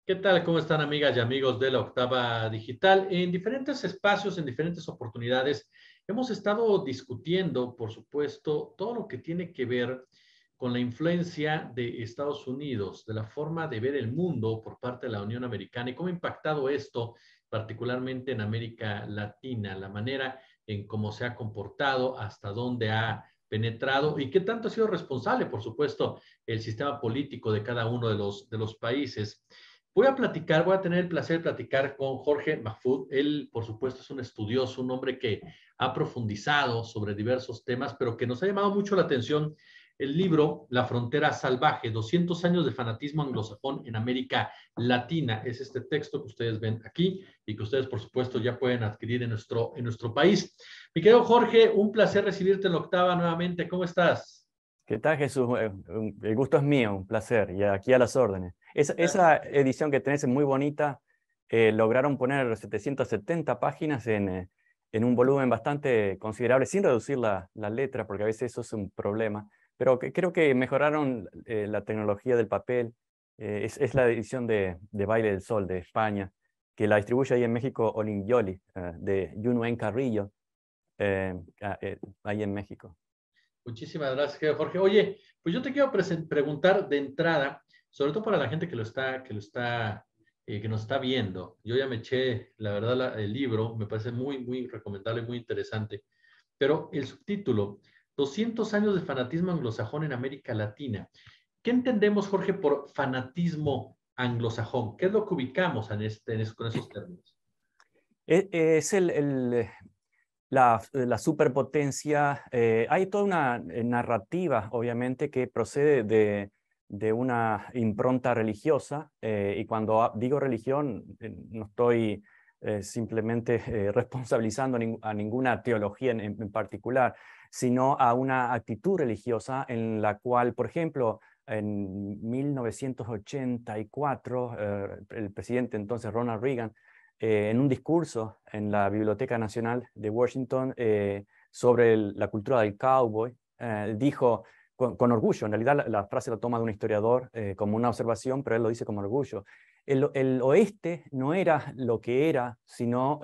¿Qué tal? ¿Cómo están amigas y amigos de la Octava Digital? En diferentes espacios, en diferentes oportunidades, hemos estado discutiendo, por supuesto, todo lo que tiene que ver con la influencia de Estados Unidos, de la forma de ver el mundo por parte de la Unión Americana y cómo ha impactado esto, particularmente en América Latina, la manera en cómo se ha comportado, hasta dónde ha penetrado y qué tanto ha sido responsable, por supuesto, el sistema político de cada uno de los países. Voy a tener el placer de platicar con Jorge Mahfoud. Él, por supuesto, es un estudioso, un hombre que ha profundizado sobre diversos temas, pero que nos ha llamado mucho la atención el libro La frontera salvaje, 200 años de fanatismo anglosajón en América Latina. Es este texto que ustedes ven aquí y que ustedes, por supuesto, ya pueden adquirir en nuestro país. Mi querido Jorge, un placer recibirte en la Octava nuevamente. ¿Cómo estás? ¿Qué tal, Jesús? El gusto es mío, un placer, y aquí a las órdenes. Esa edición que tenés es muy bonita. Lograron poner 770 páginas en un volumen bastante considerable, sin reducir la letra, porque a veces eso es un problema. Pero creo que mejoraron la tecnología del papel. Es la edición de Baile del Sol de España, que la distribuye ahí en México Olingioli, de Yunuen Carrillo, ahí en México. Muchísimas gracias, Jorge. Oye, pues yo te quiero preguntar de entrada, sobre todo para la gente que nos está viendo. Yo ya me eché, la verdad, el libro, me parece muy recomendable, muy interesante. Pero el subtítulo, 200 años de fanatismo anglosajón en América Latina. ¿Qué entendemos, Jorge, por fanatismo anglosajón? ¿Qué es lo que ubicamos con esos términos? Es la superpotencia. Hay toda una narrativa, obviamente, que procede de una impronta religiosa, y cuando digo religión, no estoy simplemente responsabilizando a ninguna teología en particular, sino a una actitud religiosa en la cual, por ejemplo, en 1984, el presidente entonces Ronald Reagan, en un discurso en la Biblioteca Nacional de Washington sobre la cultura del cowboy, dijo con orgullo, en realidad la frase la toma de un historiador como una observación, pero él lo dice como orgullo. El oeste no era lo que era, sino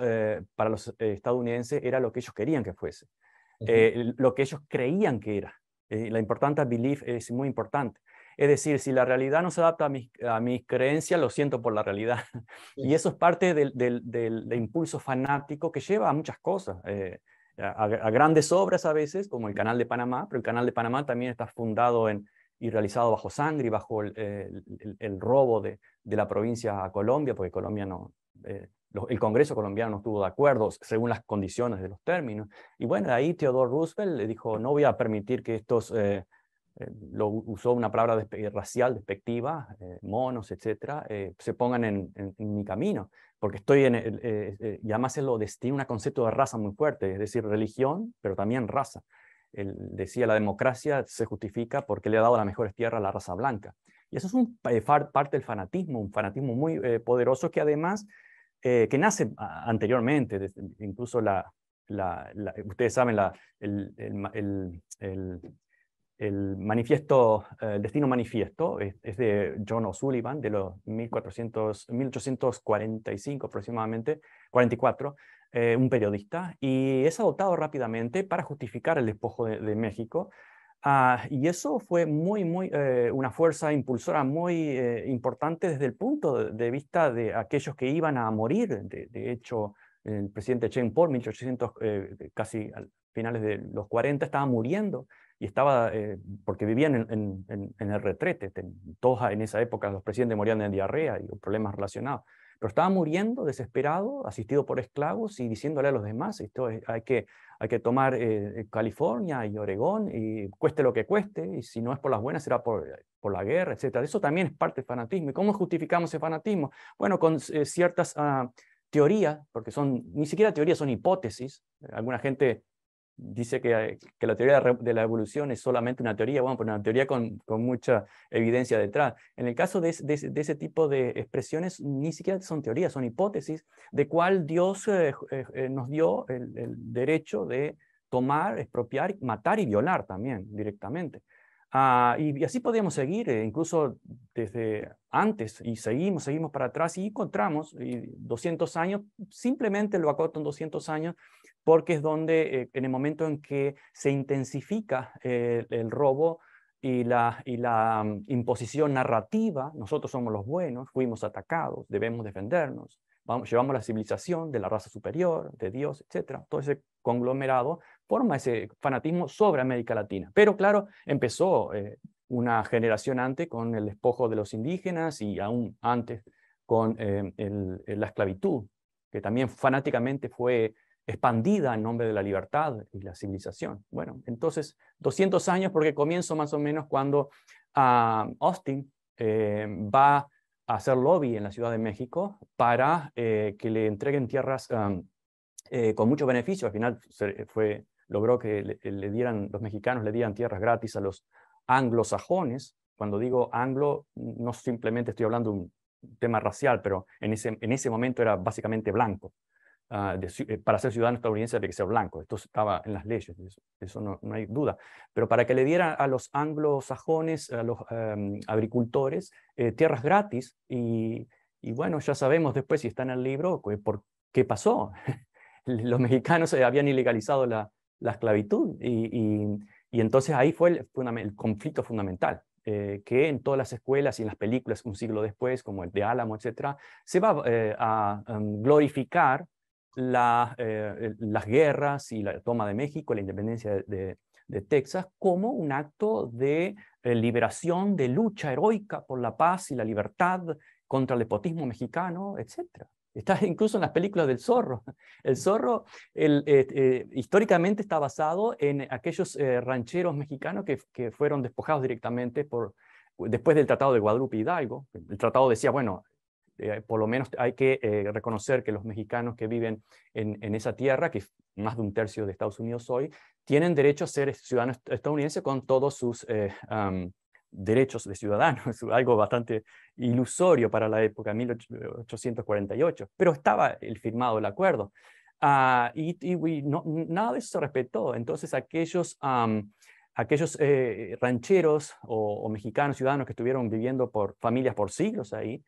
para los estadounidenses era lo que ellos querían que fuese, lo que ellos creían que era. La importante belief es muy importante. Es decir, si la realidad no se adapta a mis creencias, lo siento por la realidad. Y eso es parte del impulso fanático que lleva a muchas cosas, a grandes obras a veces, como el Canal de Panamá, pero el Canal de Panamá también está fundado y realizado bajo sangre y bajo el robo de la provincia a Colombia, porque Colombia no, el Congreso colombiano no estuvo de acuerdo según las condiciones de los términos. Y bueno, ahí Theodore Roosevelt le dijo, no voy a permitir que estos... lo usó una palabra racial despectiva, monos, etcétera, se pongan en mi camino, porque estoy y además él lo tiene un concepto de raza muy fuerte, es decir, religión, pero también raza. Él decía, la democracia se justifica porque le ha dado las mejores tierras a la raza blanca. Y eso es parte del fanatismo, un fanatismo muy poderoso que además, que nace anteriormente, incluso ustedes saben, el manifiesto, el Destino Manifiesto, es de John O'Sullivan, de los 1845 aproximadamente, 44, un periodista, y es adoptado rápidamente para justificar el despojo de México. Y eso fue una fuerza impulsora muy importante desde el punto de vista de aquellos que iban a morir. De hecho, el presidente Chen Po, 1800, casi a finales de los 40, estaba muriendo y estaba, porque vivían en el retrete. Todos en esa época los presidentes morían de diarrea y problemas relacionados. Pero estaba muriendo desesperado, asistido por esclavos y diciéndole a los demás, hay que tomar California y Oregón, y cueste lo que cueste, y si no es por las buenas será por la guerra, etc. Eso también es parte del fanatismo. ¿Y cómo justificamos ese fanatismo? Bueno, con ciertas teorías, porque ni siquiera teorías, son hipótesis. Alguna gente dice que la teoría de la evolución es solamente una teoría, bueno, pero una teoría con mucha evidencia detrás. En el caso de ese tipo de expresiones, ni siquiera son teorías, son hipótesis, de cuál Dios nos dio el derecho de tomar, expropiar, matar y violar también directamente. Y así podíamos seguir, incluso desde antes, y seguimos para atrás y encontramos 200 años, simplemente lo acoto en 200 años, porque es donde en el momento en que se intensifica el robo y la imposición narrativa, nosotros somos los buenos, fuimos atacados, debemos defendernos, llevamos la civilización de la raza superior, de Dios, etc. Todo ese conglomerado forma ese fanatismo sobre América Latina. Pero claro, empezó una generación antes con el despojo de los indígenas y aún antes con la esclavitud, que también fanáticamente fue expandida en nombre de la libertad y la civilización. Bueno, entonces 200 años porque comienzo más o menos cuando Austin va a hacer lobby en la Ciudad de México para que le entreguen tierras con mucho beneficio. Al final logró que los mexicanos le dieran tierras gratis a los anglosajones. Cuando digo anglo, no simplemente estoy hablando de un tema racial, pero en ese momento era básicamente blanco. Para ser ciudadano estadounidense había que ser blanco, esto estaba en las leyes, eso no hay duda, pero para que le dieran a los anglosajones, a los agricultores, tierras gratis, y bueno, ya sabemos después, si está en el libro, por qué pasó. Los mexicanos habían ilegalizado la esclavitud, y entonces ahí fue el conflicto fundamental. Que en todas las escuelas y en las películas un siglo después, como el de Álamo, etc., se va a glorificar las guerras y la toma de México, la independencia de Texas, como un acto de liberación, de lucha heroica por la paz y la libertad contra el despotismo mexicano, etc. Está incluso en las películas del Zorro. El Zorro históricamente está basado en aquellos rancheros mexicanos que fueron despojados directamente después del Tratado de Guadalupe Hidalgo. El tratado decía, bueno, por lo menos hay que reconocer que los mexicanos que viven en esa tierra, que es más de un tercio de Estados Unidos hoy, tienen derecho a ser ciudadanos estadounidenses con todos sus derechos de ciudadanos, algo bastante ilusorio para la época, 1848, pero estaba firmado el acuerdo. Nada de eso se respetó. Entonces aquellos rancheros o mexicanos ciudadanos que estuvieron viviendo por familias por siglos ahí,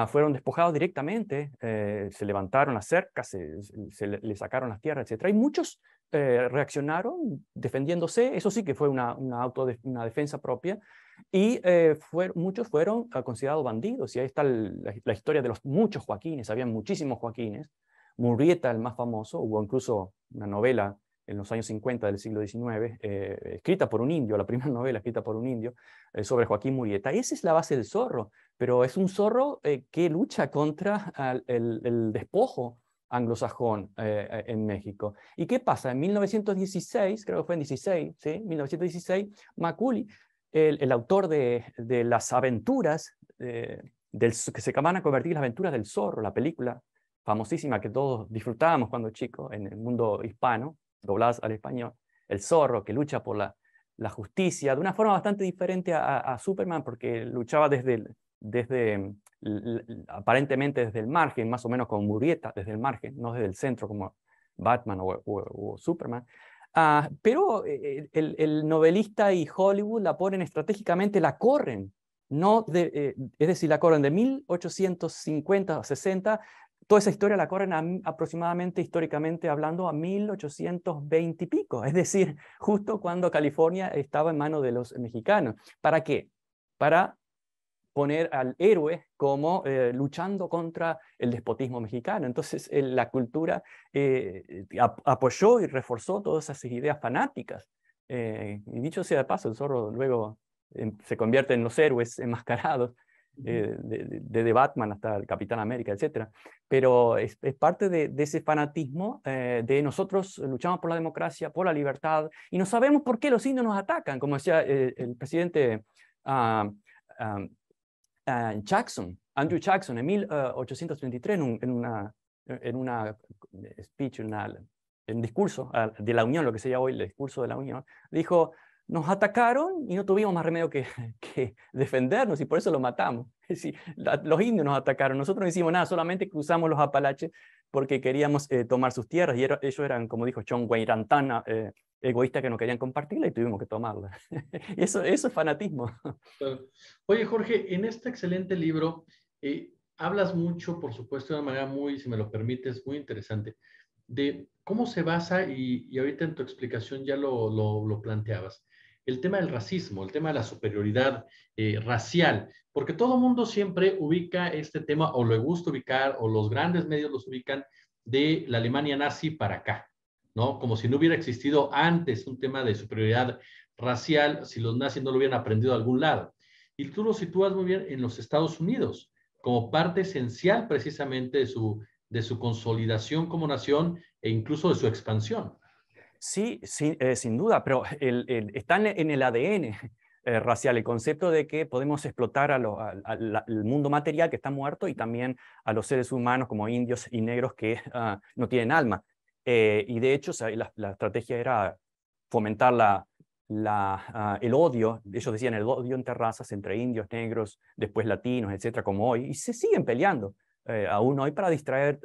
fueron despojados directamente, se levantaron las cercas, le sacaron las tierras, etc. Y muchos reaccionaron defendiéndose, eso sí que fue una defensa propia, y muchos fueron considerados bandidos, y ahí está la historia de los muchos Joaquines, había muchísimos Joaquines. Murrieta, el más famoso, hubo incluso una novela en los años 50 del siglo XIX, escrita por un indio, la primera novela escrita por un indio, sobre Joaquín Murrieta. Esa es la base del Zorro, pero es un zorro que lucha contra el despojo anglosajón en México. ¿Y qué pasa? En 1916, creo que fue en 16, ¿sí? 1916, Macaulay, el autor de las aventuras, que se van a convertir en las aventuras del Zorro, la película famosísima que todos disfrutábamos cuando chicos en el mundo hispano, dobladas al español, el zorro que lucha por la justicia, de una forma bastante diferente a Superman, porque luchaba aparentemente desde el margen, más o menos como Murrieta, desde el margen, no desde el centro como Batman o Superman. Pero el novelista y Hollywood la ponen estratégicamente, la corren, es decir, la corren de 1850 o 60. Toda esa historia la corren aproximadamente, históricamente hablando, a 1820 y pico, es decir, justo cuando California estaba en manos de los mexicanos. ¿Para qué? Para poner al héroe como luchando contra el despotismo mexicano. Entonces la cultura apoyó y reforzó todas esas ideas fanáticas. Y dicho sea de paso, el Zorro luego se convierte en los héroes enmascarados, de Batman hasta el Capitán América, etc. Pero es parte de ese fanatismo de nosotros luchamos por la democracia, por la libertad, y no sabemos por qué los indios nos atacan, como decía el presidente Andrew Jackson, en 1833, en una speech, en un discurso de la Unión, lo que sería hoy el discurso de la Unión, dijo: nos atacaron y no tuvimos más remedio que defendernos, y por eso los matamos. Es decir, los indios nos atacaron, nosotros no hicimos nada, solamente cruzamos los Apalaches porque queríamos tomar sus tierras, y ellos eran, como dijo John Wayne, egoístas que no querían compartirla y tuvimos que tomarla. Eso es fanatismo. Oye, Jorge, en este excelente libro hablas mucho, por supuesto, de una manera muy, si me lo permites, muy interesante, de cómo se basa, y ahorita en tu explicación ya lo planteabas, el tema del racismo, el tema de la superioridad racial, porque todo mundo siempre ubica este tema, o le gusta ubicar, o los grandes medios los ubican, de la Alemania nazi para acá, ¿no? Como si no hubiera existido antes un tema de superioridad racial si los nazis no lo hubieran aprendido de algún lado. Y tú lo sitúas muy bien en los Estados Unidos, como parte esencial precisamente de su consolidación como nación e incluso de su expansión. Sí, sí sin duda, pero está en el ADN racial el concepto de que podemos explotar al mundo material que está muerto y también a los seres humanos como indios y negros que no tienen alma. Y de hecho, la estrategia era fomentar el odio. Ellos decían el odio entre razas, entre indios, negros, después latinos, etcétera, como hoy, y se siguen peleando. Aún hoy para distraer,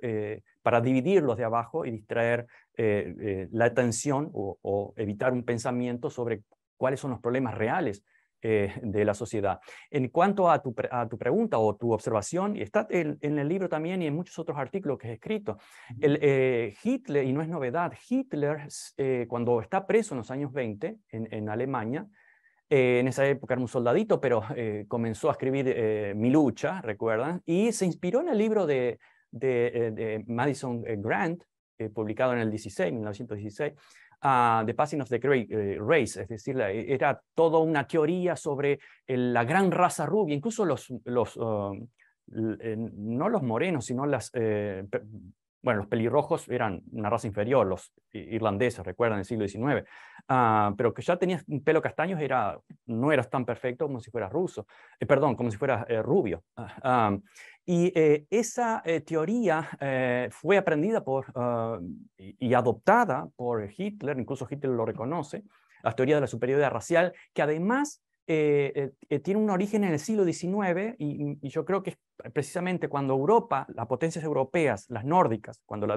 para dividirlos de abajo y distraer la atención o evitar un pensamiento sobre cuáles son los problemas reales de la sociedad. En cuanto a tu pregunta o tu observación, y está en el libro también y en muchos otros artículos que he escrito, Hitler, y no es novedad, Hitler cuando está preso en los años 20 en Alemania, en esa época era un soldadito, pero comenzó a escribir Mi lucha, ¿recuerdan? Y se inspiró en el libro de Madison Grant, publicado en el 1916, The Passing of the Great Race, es decir, era toda una teoría sobre la gran raza rubia, incluso no los morenos, sino bueno, los pelirrojos eran una raza inferior, los irlandeses, recuerdan, del siglo XIX, pero que ya tenías un pelo castaño, no eras tan perfecto como si fueras ruso, perdón, como si fueras rubio. Y esa teoría fue aprendida y adoptada por Hitler, incluso Hitler lo reconoce, la teoría de la superioridad racial, que además tiene un origen en el siglo XIX y yo creo que es precisamente cuando Europa, las potencias europeas, las nórdicas, cuando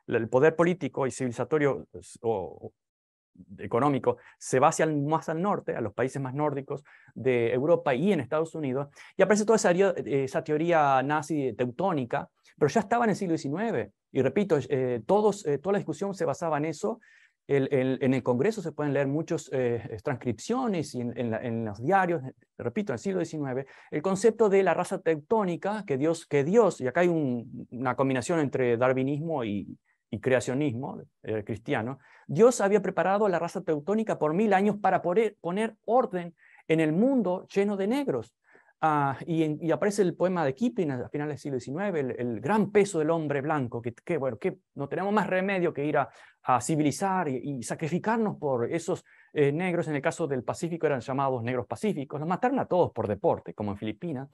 el poder político y civilizatorio o económico se va más al norte, a los países más nórdicos de Europa y en Estados Unidos, y aparece toda esa teoría nazi teutónica, pero ya estaba en el siglo XIX. Y repito, toda la discusión se basaba en eso. En el Congreso se pueden leer muchas transcripciones y en los diarios, repito, en el siglo XIX, el concepto de la raza teutónica, que Dios, y acá hay una combinación entre darwinismo y creacionismo cristiano, Dios había preparado la raza teutónica por 1000 años para poner orden en el mundo lleno de negros. Y aparece el poema de Kipling a finales del siglo XIX, el gran peso del hombre blanco, bueno, que no tenemos más remedio que ir a civilizar y sacrificarnos por esos negros. En el caso del Pacífico eran llamados negros pacíficos, los mataron a todos por deporte, como en Filipinas.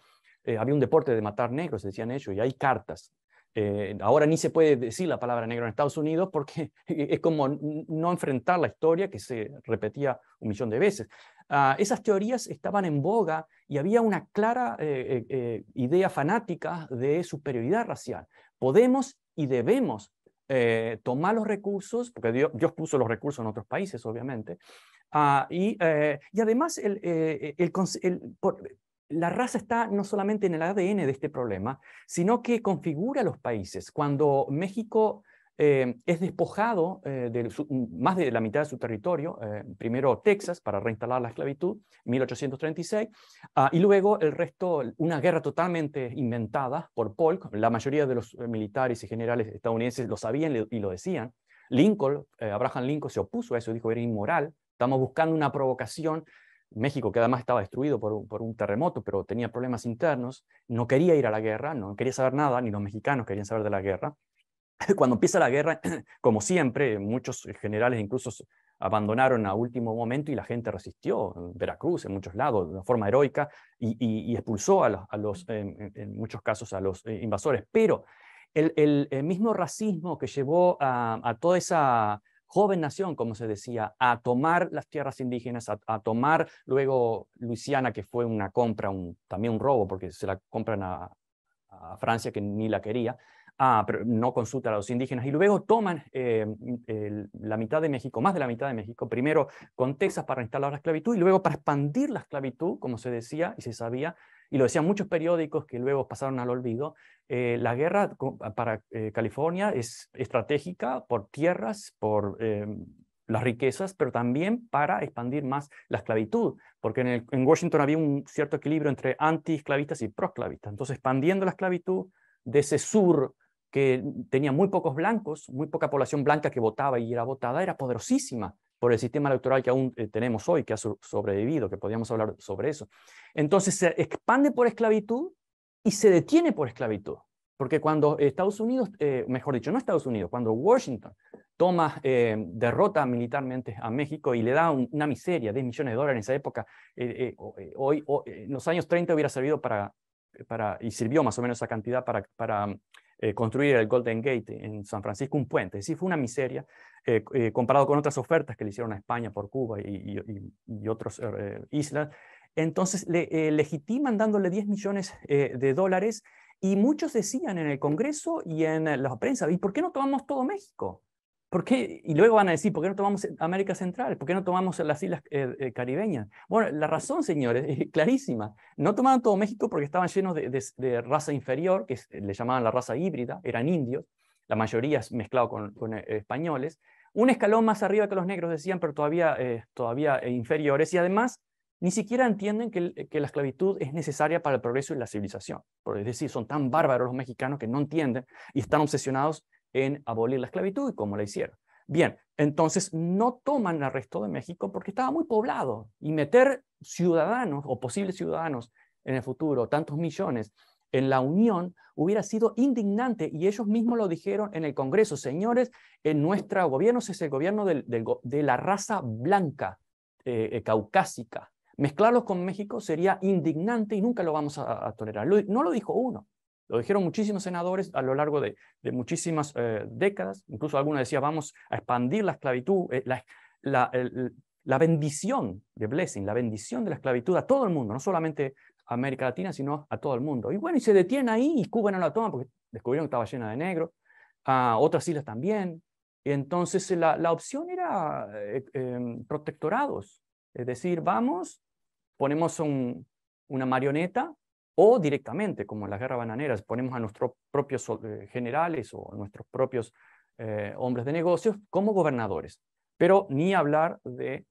Había un deporte de matar negros, decían ellos, y hay cartas. Ahora ni se puede decir la palabra negro en Estados Unidos porque es como no enfrentar la historia que se repetía 1.000.000 de veces. Esas teorías estaban en boga y había una clara idea fanática de superioridad racial. Podemos y debemos tomar los recursos, porque Dios puso los recursos en otros países, obviamente, y además la raza está no solamente en el ADN de este problema, sino que configura los países. Cuando México es despojado de más de la mitad de su territorio, primero Texas para reinstalar la esclavitud, 1836, y luego el resto, una guerra totalmente inventada por Polk. La mayoría de los militares y generales estadounidenses lo sabían y lo decían. Abraham Lincoln se opuso a eso, dijo que era inmoral, estamos buscando una provocación. México, que además estaba destruido por un terremoto, pero tenía problemas internos, no quería ir a la guerra, no quería saber nada, ni los mexicanos querían saber de la guerra. Cuando empieza la guerra, como siempre, muchos generales incluso abandonaron a último momento y la gente resistió, en Veracruz, en muchos lados, de una forma heroica, y expulsó en muchos casos a los invasores. Pero el mismo racismo que llevó a toda esa joven nación, como se decía, a tomar las tierras indígenas, a tomar luego Luisiana, que fue una compra, también un robo, porque se la compran a Francia, que ni la quería, Pero no consulta a los indígenas. Y luego toman la mitad de México, más de la mitad de México, primero con Texas para instalar la esclavitud y luego para expandir la esclavitud, como se decía y se sabía, y lo decían muchos periódicos que luego pasaron al olvido. La guerra para California es estratégica por tierras, por las riquezas, pero también para expandir más la esclavitud, porque en Washington había un cierto equilibrio entre anti-esclavistas y pro-esclavistas. Entonces, expandiendo la esclavitud de ese sur que tenía muy pocos blancos, muy poca población blanca que votaba y era votada, era poderosísima por el sistema electoral que aún tenemos hoy, que ha sobrevivido, que podríamos hablar sobre eso. Entonces se expande por esclavitud y se detiene por esclavitud. Porque cuando Estados Unidos, mejor dicho, no Estados Unidos, cuando Washington toma, derrota militarmente a México y le da una miseria, 10 millones de dólares en esa época, hoy, en los años 30 hubiera servido y sirvió más o menos esa cantidad para construir el Golden Gate en San Francisco, un puente. Es decir, fue una miseria comparado con otras ofertas que le hicieron a España por Cuba y otras islas. Entonces, legitiman dándole 10 millones de dólares y muchos decían en el Congreso y en la prensa, ¿y por qué no tomamos todo México? ¿Por qué? Y luego van a decir, ¿por qué no tomamos América Central? ¿Por qué no tomamos las islas caribeñas? Bueno, la razón, señores, es clarísima. No tomaban todo México porque estaban llenos de raza inferior, que le llamaban la raza híbrida, eran indios, la mayoría mezclado con españoles. Un escalón más arriba que los negros, decían, pero todavía inferiores. Y además, ni siquiera entienden que la esclavitud es necesaria para el progreso y la civilización. Es decir, son tan bárbaros los mexicanos que no entienden y están obsesionados en abolir la esclavitud y cómo la hicieron. Bien, entonces no toman el resto de México porque estaba muy poblado y meter ciudadanos o posibles ciudadanos en el futuro, tantos millones, en la Unión hubiera sido indignante y ellos mismos lo dijeron en el Congreso. Señores, en nuestro gobierno es el gobierno de la raza blanca, caucásica. Mezclarlos con México sería indignante y nunca lo vamos a tolerar. No lo dijo uno, lo dijeron muchísimos senadores a lo largo de muchísimas décadas. Incluso algunos decían, vamos a expandir la esclavitud, la bendición de blessing, la bendición de la esclavitud a todo el mundo, no solamente a América Latina, sino a todo el mundo. Y bueno, y se detienen ahí y Cuba no la toma porque descubrieron que estaba llena de negros, otras islas también. Y entonces la opción era protectorados, es decir, vamos, ponemos una marioneta o directamente, como en las guerras bananeras, ponemos a nuestros propios generales o nuestros propios hombres de negocios como gobernadores. Pero ni hablar de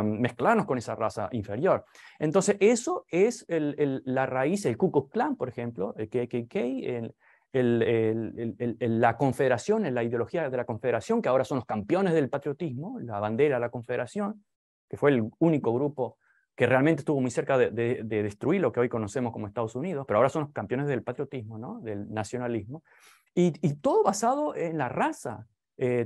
mezclarnos con esa raza inferior. Entonces, eso es la raíz, el Ku Klux Klan, por ejemplo, el KKK, la confederación, la ideología de la confederación, que ahora son los campeones del patriotismo, la bandera de la confederación, que fue el único grupo que realmente estuvo muy cerca de destruir lo que hoy conocemos como Estados Unidos, pero ahora son los campeones del patriotismo, ¿no? Del nacionalismo, y todo basado en la raza.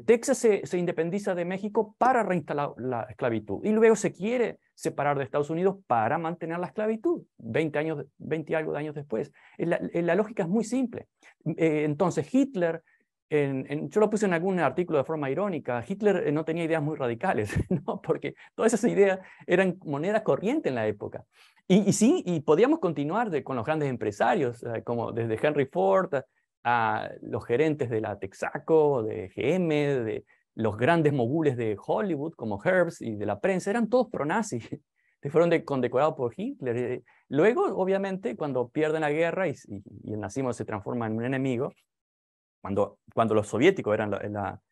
Texas se independiza de México para reinstalar la esclavitud y luego se quiere separar de Estados Unidos para mantener la esclavitud 20 y algo de años después. La lógica es muy simple. Entonces Hitler, yo lo puse en algún artículo de forma irónica, Hitler no tenía ideas muy radicales, ¿no? Porque todas esas ideas eran moneda corriente en la época. Y podíamos continuar con los grandes empresarios, como desde Henry Ford a los gerentes de la Texaco, de GM, de los grandes mogules de Hollywood, como Herbst y de la prensa, eran todos pro-nazis. Fueron condecorados por Hitler. Luego, obviamente, cuando pierden la guerra y el nazismo se transforma en un enemigo, cuando los soviéticos eran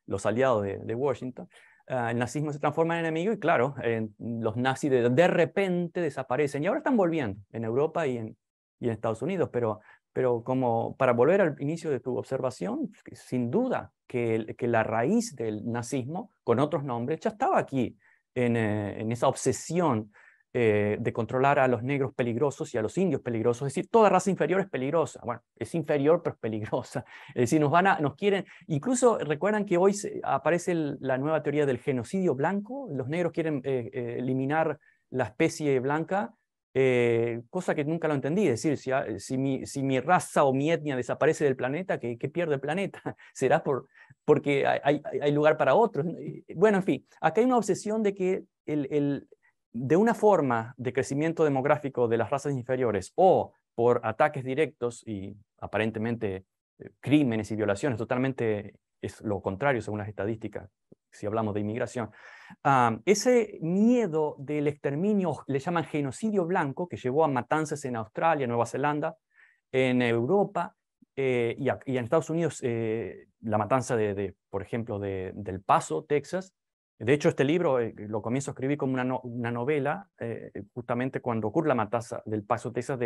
los aliados de Washington, el nazismo se transforma en enemigo y claro, los nazis de repente desaparecen y ahora están volviendo en Europa y en Estados Unidos, pero como para volver al inicio de tu observación, sin duda que la raíz del nazismo, con otros nombres, ya estaba aquí en esa obsesión de controlar a los negros peligrosos y a los indios peligrosos. Es decir, toda raza inferior es peligrosa. Bueno, es inferior pero es peligrosa. Es decir, nos quieren, incluso recuerdan que hoy aparece la nueva teoría del genocidio blanco. Los negros quieren eliminar la especie blanca, cosa que nunca lo entendí. Es decir, si mi raza o mi etnia desaparece del planeta, ¿qué pierde el planeta? ¿Será porque hay lugar para otros? Bueno, en fin, acá hay una obsesión de que de una forma de crecimiento demográfico de las razas inferiores o por ataques directos y aparentemente crímenes y violaciones, totalmente es lo contrario según las estadísticas, si hablamos de inmigración. Ese miedo del exterminio, le llaman genocidio blanco, que llevó a matanzas en Australia, Nueva Zelanda, en Europa y en Estados Unidos, la matanza por ejemplo, del Paso, Texas. De hecho, este libro lo comienzo a escribir como una novela, justamente cuando ocurre la matanza del Paso, Texas,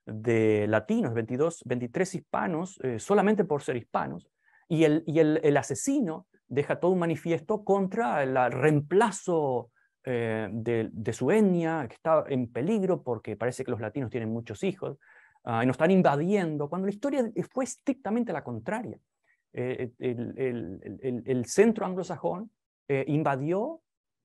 de latinos, 23 hispanos, solamente por ser hispanos, y el asesino deja todo un manifiesto contra el reemplazo de su etnia, que está en peligro porque parece que los latinos tienen muchos hijos, y nos están invadiendo, cuando la historia fue estrictamente la contraria. El centro anglosajón invadió,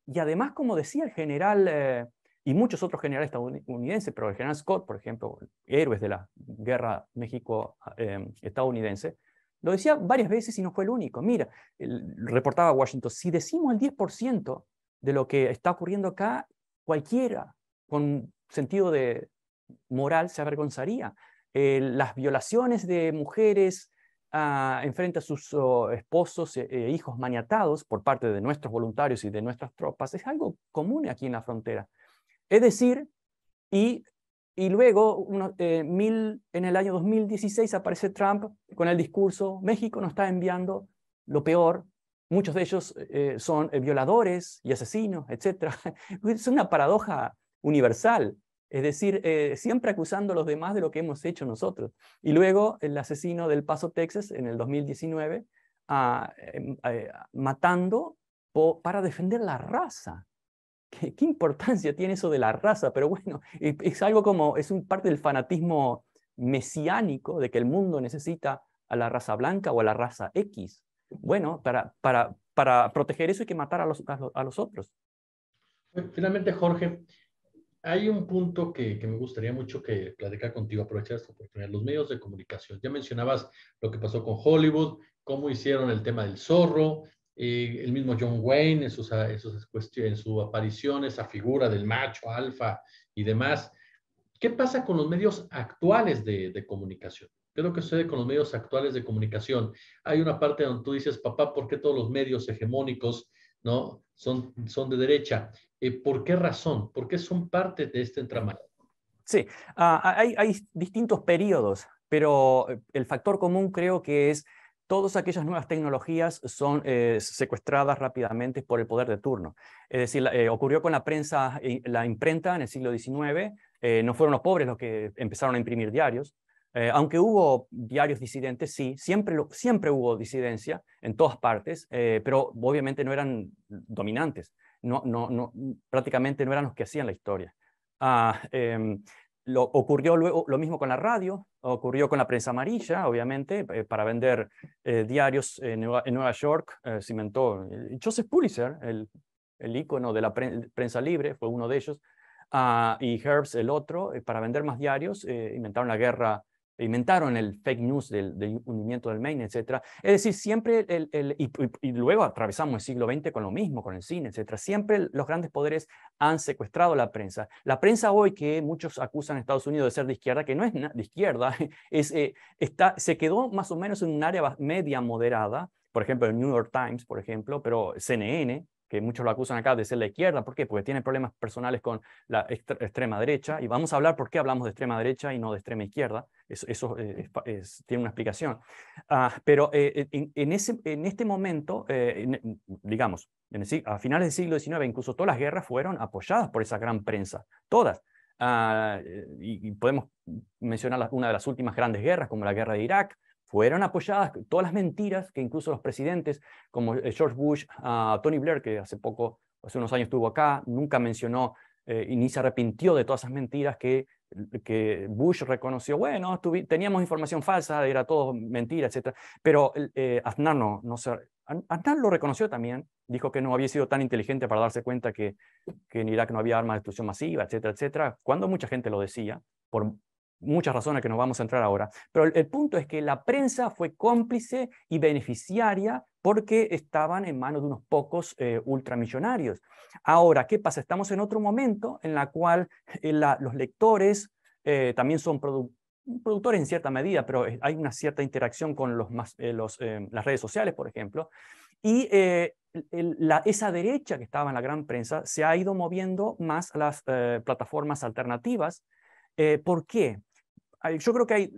y además, como decía el general, y muchos otros generales estadounidenses, pero el general Scott, por ejemplo, héroes de la guerra México-estadounidense, lo decía varias veces y no fue el único. Mira, reportaba Washington, si decimos el 10% de lo que está ocurriendo acá, cualquiera con sentido de moral se avergonzaría. Las violaciones de mujeres enfrente a sus esposos e hijos maniatados por parte de nuestros voluntarios y de nuestras tropas es algo común aquí en la frontera. Es decir, y luego, en el año 2016, aparece Trump con el discurso: México nos está enviando lo peor, muchos de ellos son violadores y asesinos, etc. Es una paradoja universal, es decir, siempre acusando a los demás de lo que hemos hecho nosotros. Y luego el asesino del Paso, Texas, en el 2019, matando para defender la raza. ¿Qué importancia tiene eso de la raza? Pero bueno, es algo como, es parte del fanatismo mesiánico de que el mundo necesita a la raza blanca o a la raza X. Bueno, para proteger eso hay que matar a los otros. Finalmente, Jorge, hay un punto que me gustaría mucho que platicar contigo, aprovechar esta oportunidad. Los medios de comunicación. Ya mencionabas lo que pasó con Hollywood, cómo hicieron el tema del zorro, el mismo John Wayne en su aparición, esa figura del macho alfa y demás. ¿Qué pasa con los medios actuales de comunicación? ¿Qué es lo que sucede con los medios actuales de comunicación? Hay una parte donde tú dices, papá, ¿por qué todos los medios hegemónicos, no, son de derecha? ¿Por qué razón? ¿Por qué son parte de este entramado? Sí, hay distintos periodos, pero el factor común creo que es todas aquellas nuevas tecnologías son secuestradas rápidamente por el poder de turno. Es decir, ocurrió con la prensa, la imprenta en el siglo XIX, no fueron los pobres los que empezaron a imprimir diarios, aunque hubo diarios disidentes, sí, siempre hubo disidencia en todas partes, pero obviamente no eran dominantes, prácticamente no eran los que hacían la historia. Ocurrió luego lo mismo con la radio, ocurrió con la prensa amarilla, obviamente, para vender diarios en Nueva York, se inventó Joseph Pulitzer, el ícono de la prensa libre, fue uno de ellos, y Herbst, el otro, para vender más diarios, inventaron el fake news del hundimiento del Maine, etc. Es decir, siempre, y luego atravesamos el siglo XX con lo mismo, con el cine, etc. Siempre los grandes poderes han secuestrado la prensa. La prensa hoy, que muchos acusan a Estados Unidos de ser de izquierda, que no es de izquierda, se quedó más o menos en un área media moderada, por ejemplo, el New York Times, por ejemplo, pero CNN, que muchos lo acusan acá de ser la izquierda. ¿Por qué? Porque tiene problemas personales con la extrema derecha, y vamos a hablar por qué hablamos de extrema derecha y no de extrema izquierda. Eso tiene una explicación. Pero en este momento, digamos, a finales del siglo XIX, incluso todas las guerras fueron apoyadas por esa gran prensa, todas. Y podemos mencionar una de las últimas grandes guerras, como la guerra de Irak, fueron apoyadas todas las mentiras que incluso los presidentes como George Bush, Tony Blair, que hace unos años estuvo acá, nunca mencionó y ni se arrepintió de todas esas mentiras que Bush reconoció. Bueno, teníamos información falsa, era todo mentira, etc. Pero Aznar Aznar lo reconoció también, dijo que no había sido tan inteligente para darse cuenta que en Irak no había armas de destrucción masiva, etcétera, etcétera, cuando mucha gente lo decía, por muchas razones que no vamos a entrar ahora. Pero el punto es que la prensa fue cómplice y beneficiaria porque estaban en manos de unos pocos ultramillonarios. Ahora, ¿qué pasa? Estamos en otro momento en la cual los lectores también son productores en cierta medida, pero hay una cierta interacción con las redes sociales, por ejemplo. Y esa derecha que estaba en la gran prensa se ha ido moviendo más a las plataformas alternativas. ¿Por qué? Yo creo que hay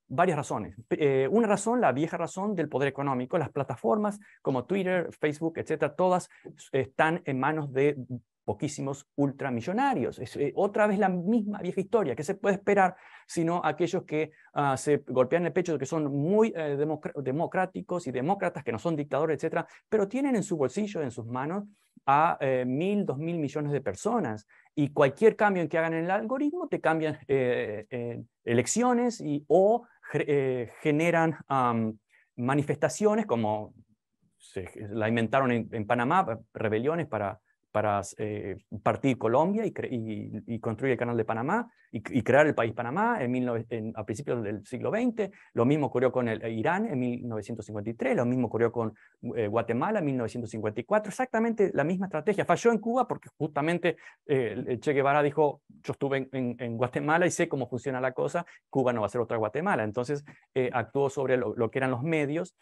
varias razones. Una razón, la vieja razón del poder económico. Las plataformas como Twitter, Facebook, etcétera, todas están en manos de poquísimos ultramillonarios. Es otra vez la misma vieja historia. ¿Qué se puede esperar sino aquellos que se golpean el pecho de que son muy democráticos y demócratas, que no son dictadores, etcétera, pero tienen en su bolsillo, en sus manos, a 1.000, 2.000 millones de personas? Y cualquier cambio en que hagan en el algoritmo te cambian elecciones o generan manifestaciones como la inventaron en Panamá, rebeliones para partir Colombia y construir el canal de Panamá y crear el país Panamá a principios del siglo XX. Lo mismo ocurrió con Irán en 1953, lo mismo ocurrió con Guatemala en 1954. Exactamente la misma estrategia. Falló en Cuba porque justamente Che Guevara dijo, yo estuve en Guatemala y sé cómo funciona la cosa, Cuba no va a ser otra Guatemala. Entonces actuó sobre lo que eran los medios.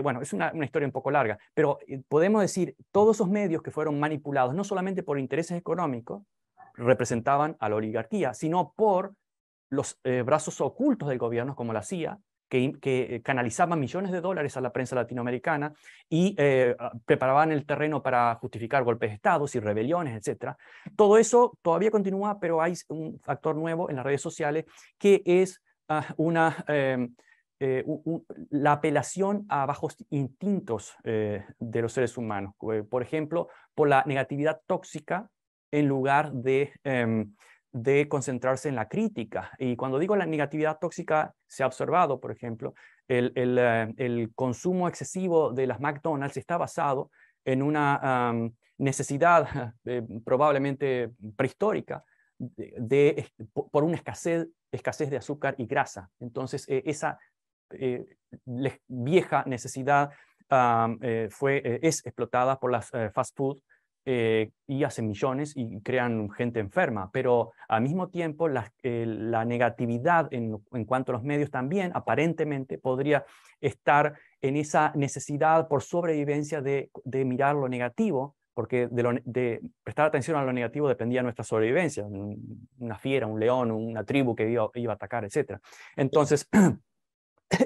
Bueno, es una historia un poco larga, pero podemos decir, todos esos medios que fueron manipulados, no solamente por intereses económicos, representaban a la oligarquía, sino por los brazos ocultos del gobierno, como la CIA, que canalizaban millones de dólares a la prensa latinoamericana y preparaban el terreno para justificar golpes de Estado y rebeliones, etc. Todo eso todavía continúa, pero hay un factor nuevo en las redes sociales que es la apelación a bajos instintos de los seres humanos. Por ejemplo, por la negatividad tóxica en lugar de concentrarse en la crítica. Y cuando digo la negatividad tóxica, se ha observado, por ejemplo, el consumo excesivo de las McDonald's está basado en una necesidad probablemente prehistórica por una escasez de azúcar y grasa. Entonces, esa vieja necesidad es explotada por las fast food y hacen millones y crean gente enferma, pero al mismo tiempo la negatividad en cuanto a los medios también aparentemente podría estar en esa necesidad por sobrevivencia de mirar lo negativo, porque de prestar atención a lo negativo dependía de nuestra sobrevivencia, una fiera, un león, una tribu que iba a atacar, etc. Entonces,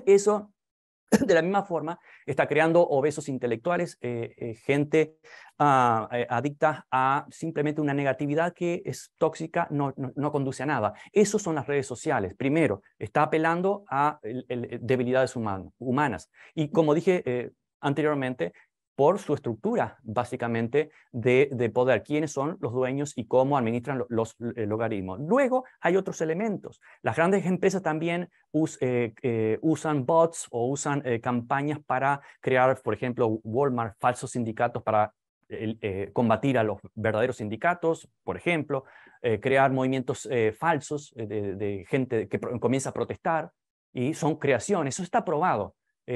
eso, de la misma forma, está creando obesos intelectuales, gente adicta a simplemente una negatividad que es tóxica, no conduce a nada. Eso son las redes sociales. Primero, está apelando a debilidades humanas. Y como dije anteriormente, por su estructura, básicamente, de poder, quiénes son los dueños y cómo administran los logaritmos. Luego hay otros elementos. Las grandes empresas también usan bots o usan campañas para crear, por ejemplo, Walmart, falsos sindicatos para combatir a los verdaderos sindicatos, por ejemplo, crear movimientos falsos de gente que comienza a protestar, y son creaciones, eso está probado.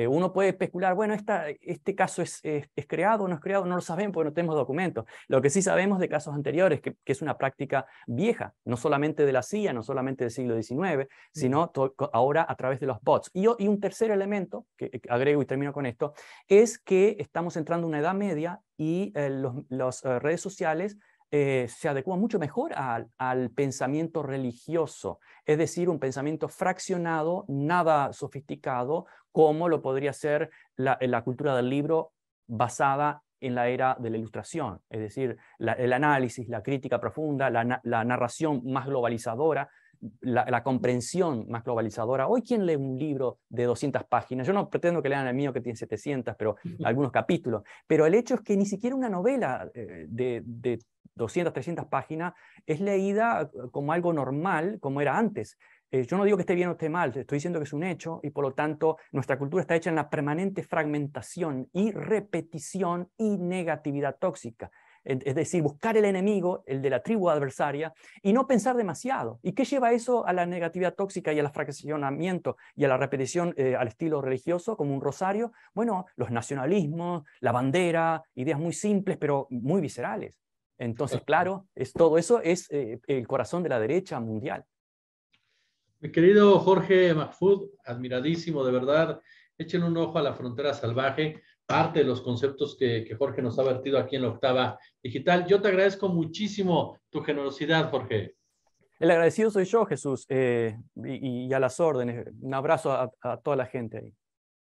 Uno puede especular, bueno, este caso es creado o no es creado, no lo sabemos porque no tenemos documentos. Lo que sí sabemos de casos anteriores, que es una práctica vieja, no solamente de la CIA, no solamente del siglo XIX, sino ahora a través de los bots. Y un tercer elemento, que agrego y termino con esto, es que estamos entrando en una edad media y las redes sociales se adecúa mucho mejor al pensamiento religioso, es decir, un pensamiento fraccionado, nada sofisticado, como lo podría ser la cultura del libro basada en la era de la Ilustración, es decir, el análisis, la crítica profunda, la narración más globalizadora, la comprensión más globalizadora. Hoy, ¿quién lee un libro de 200 páginas? Yo no pretendo que lean el mío que tiene 700, pero algunos capítulos. Pero el hecho es que ni siquiera una novela de 200, 300 páginas es leída como algo normal, como era antes. Yo no digo que esté bien o esté mal, estoy diciendo que es un hecho y por lo tanto nuestra cultura está hecha en la permanente fragmentación y repetición y negatividad tóxica. Es decir, buscar el enemigo, el de la tribu adversaria, y no pensar demasiado. ¿Y qué lleva eso a la negatividad tóxica y al fraccionamiento y a la repetición al estilo religioso, como un rosario? Bueno, los nacionalismos, la bandera, ideas muy simples pero muy viscerales. Entonces, claro, todo eso es el corazón de la derecha mundial. Mi querido Jorge Mahfoud, admiradísimo, de verdad. Echen un ojo a La Frontera Salvaje, parte de los conceptos que Jorge nos ha vertido aquí en la Octava Digital. Yo te agradezco muchísimo tu generosidad, Jorge. El agradecido soy yo, Jesús, y a las órdenes. Un abrazo a toda la gente ahí.